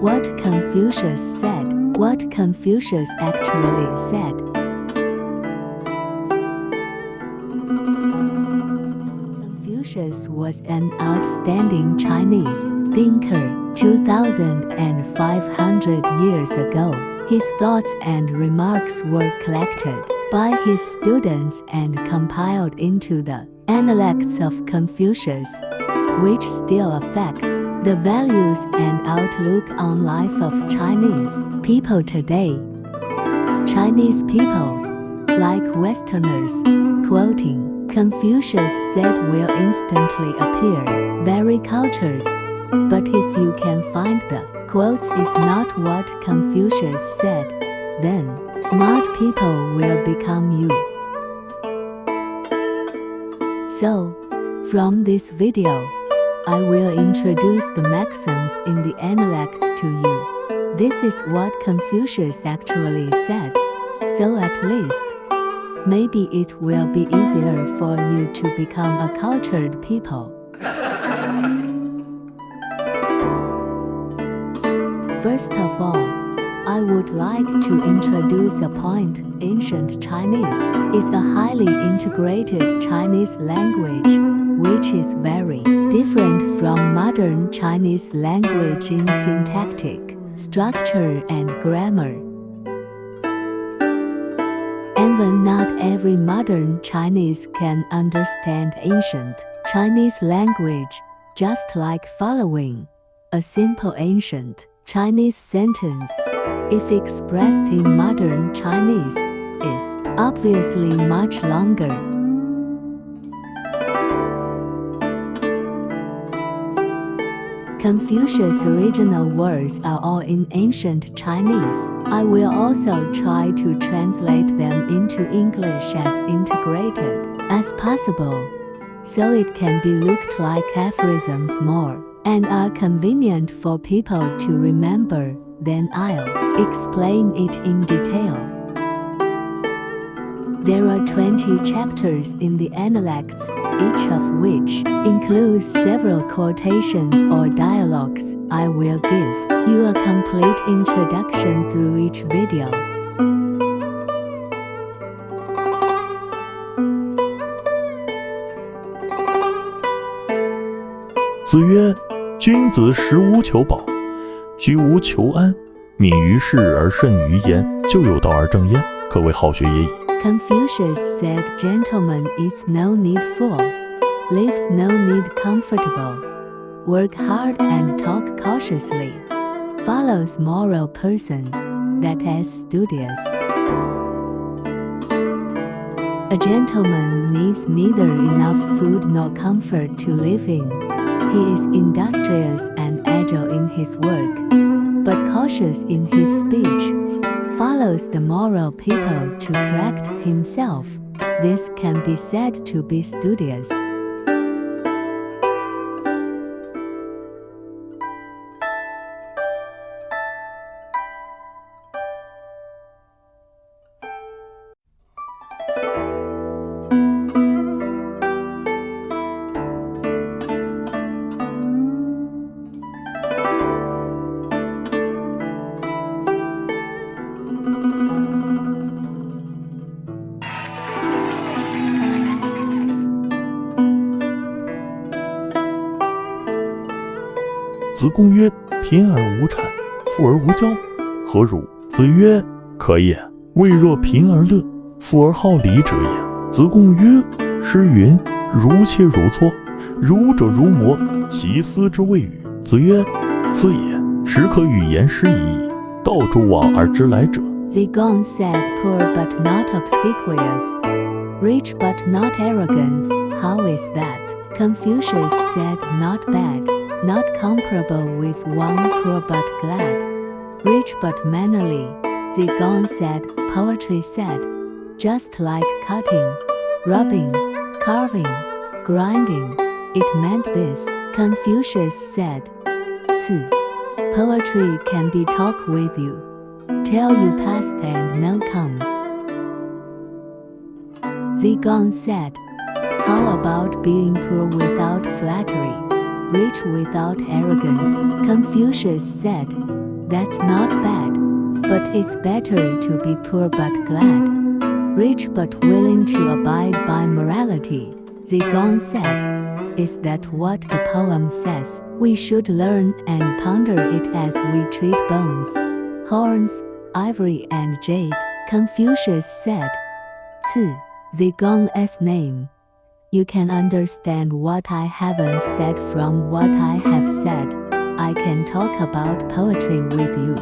What Confucius said. What Confucius actually said. Confucius was an outstanding Chinese thinker 2,500 years ago. His thoughts and remarks were collected by his students and compiled into the Analects of Confucius, which still affects the values and outlook on life of Chinese people today. Chinese people, like Westerners, quoting Confucius said will instantly appear very cultured. But if you can find the quotes is not what Confucius said, then smart people will become you. So, from this video, I will introduce the maxims in the Analects to you. This is what Confucius actually said, so at least, maybe it will be easier for you to become a cultured people. First of all, I would like to introduce a point. Ancient Chinese is a highly integrated Chinese language, which is very different from modern Chinese language in syntactic structure and grammar. Even not every modern Chinese can understand ancient Chinese language, just like following a simple ancient Chinese sentence, if expressed in modern Chinese, is obviously much longer. Confucius' original words are all in ancient Chinese. I will also try to translate them into English as integrated as possible, so it can be looked like aphorisms more and are convenient for people to remember. Then I'll explain it in detail. There are 20 chapters in the Analects, each of which includes several quotations or dialogues. I will give you a complete introduction through each video. 子曰：君子食无求饱，居无求安，敏于事而慎于言，就有道而正焉，可谓好学也已。 Confucius said, "Gentleman eats no need full, lives no need comfortable, work hard and talk cautiously, follows moral person, that is studious." A gentleman needs neither enough food nor comfort to live in. He is industrious and agile in his work, but cautious in his speech, follows the moral people to correct himself. This can be said to be studious. “子贡曰：贫而无谄，富而无骄，何如？”子曰：“可也。未若贫而乐，富而好礼者也。”子贡曰：“诗云：如切如磋，儒者如磨，其斯之谓与？”子曰：“斯也。时可与言诗已矣。道诸往而知来者。” Zigong said, "Poor but not obsequious, rich but not arrogant. How is that?" Confucius said, "Not bad, not comparable with one poor but glad, rich but mannerly." Zigong said, "Poetry said, just like cutting, rubbing, carving, grinding, it meant this." Confucius said, Poetry can be talk with you, tell you past and now come." Zigong said, "How about being poor without flattery, rich without arrogance?" Confucius said, That's not bad, but it's better to be poor but glad, rich but willing to abide by morality, Zigong said. Is that what the poem says? We should learn and ponder it as we treat bones, horns, ivory and jade, Confucius said. 次, Zigong's name. You can understand what I haven't said from what I have said. I can talk about poetry with you.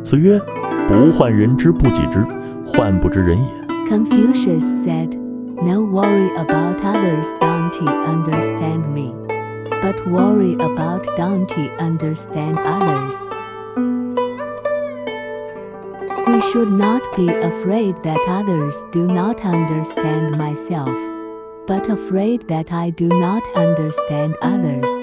“子曰：不患人之不己知，患不知人也。” Confucius said, No worry about others, don't understand me, but worry about don't understand others. We should not be afraid that others do not understand myself, but afraid that I do not understand others. “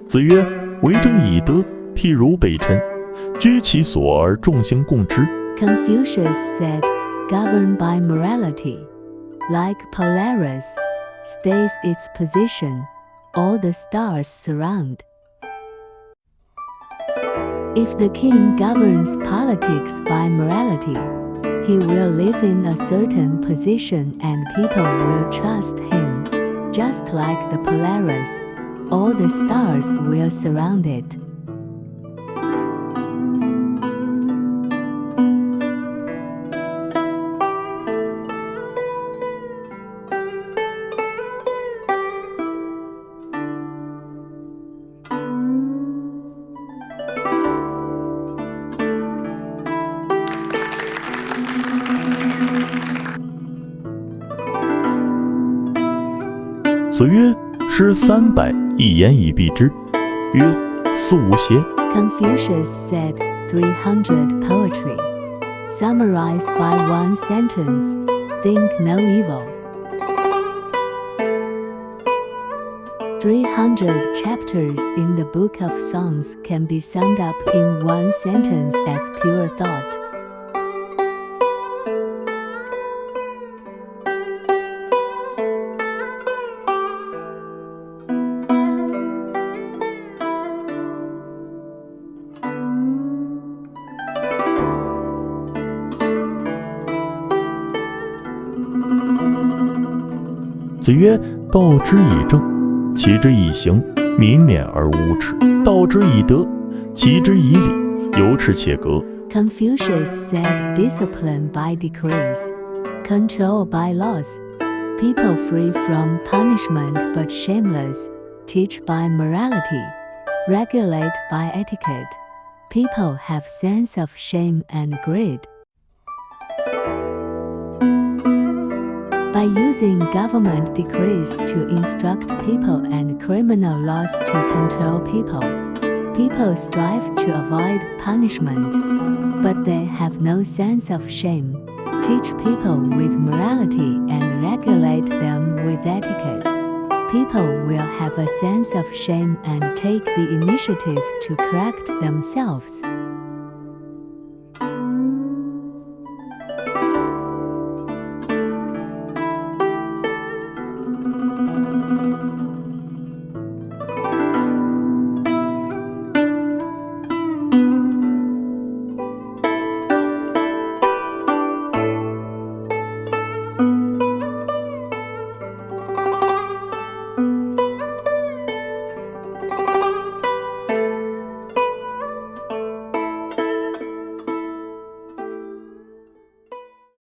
子曰：为政以德，譬如北辰，居其所而众星共之。” Confucius said, Govern by morality. Like Polaris, stays its position, all the stars surround. If the king governs politics by morality, he will live in a certain position and people will trust him. Just like the Polaris, all the stars will surround it. “子曰：诗300，一言以蔽之。曰：思无邪。” Confucius said, 300 poetry. Summarized by one sentence, think no evil. 300 chapters in the book of songs can be summed up in one sentence as pure thought. “子曰：道之以政，齐之以刑，民免而无耻；道之以德，齐之以礼，有耻且格。” Confucius said, Discipline by decrees, control by laws, people free from punishment but shameless, teach by morality, regulate by etiquette, people have sense of shame and greed. By using government decrees to instruct people and criminal laws to control people, people strive to avoid punishment, but they have no sense of shame. Teach people with morality and regulate them with etiquette. People will have a sense of shame and take the initiative to correct themselves.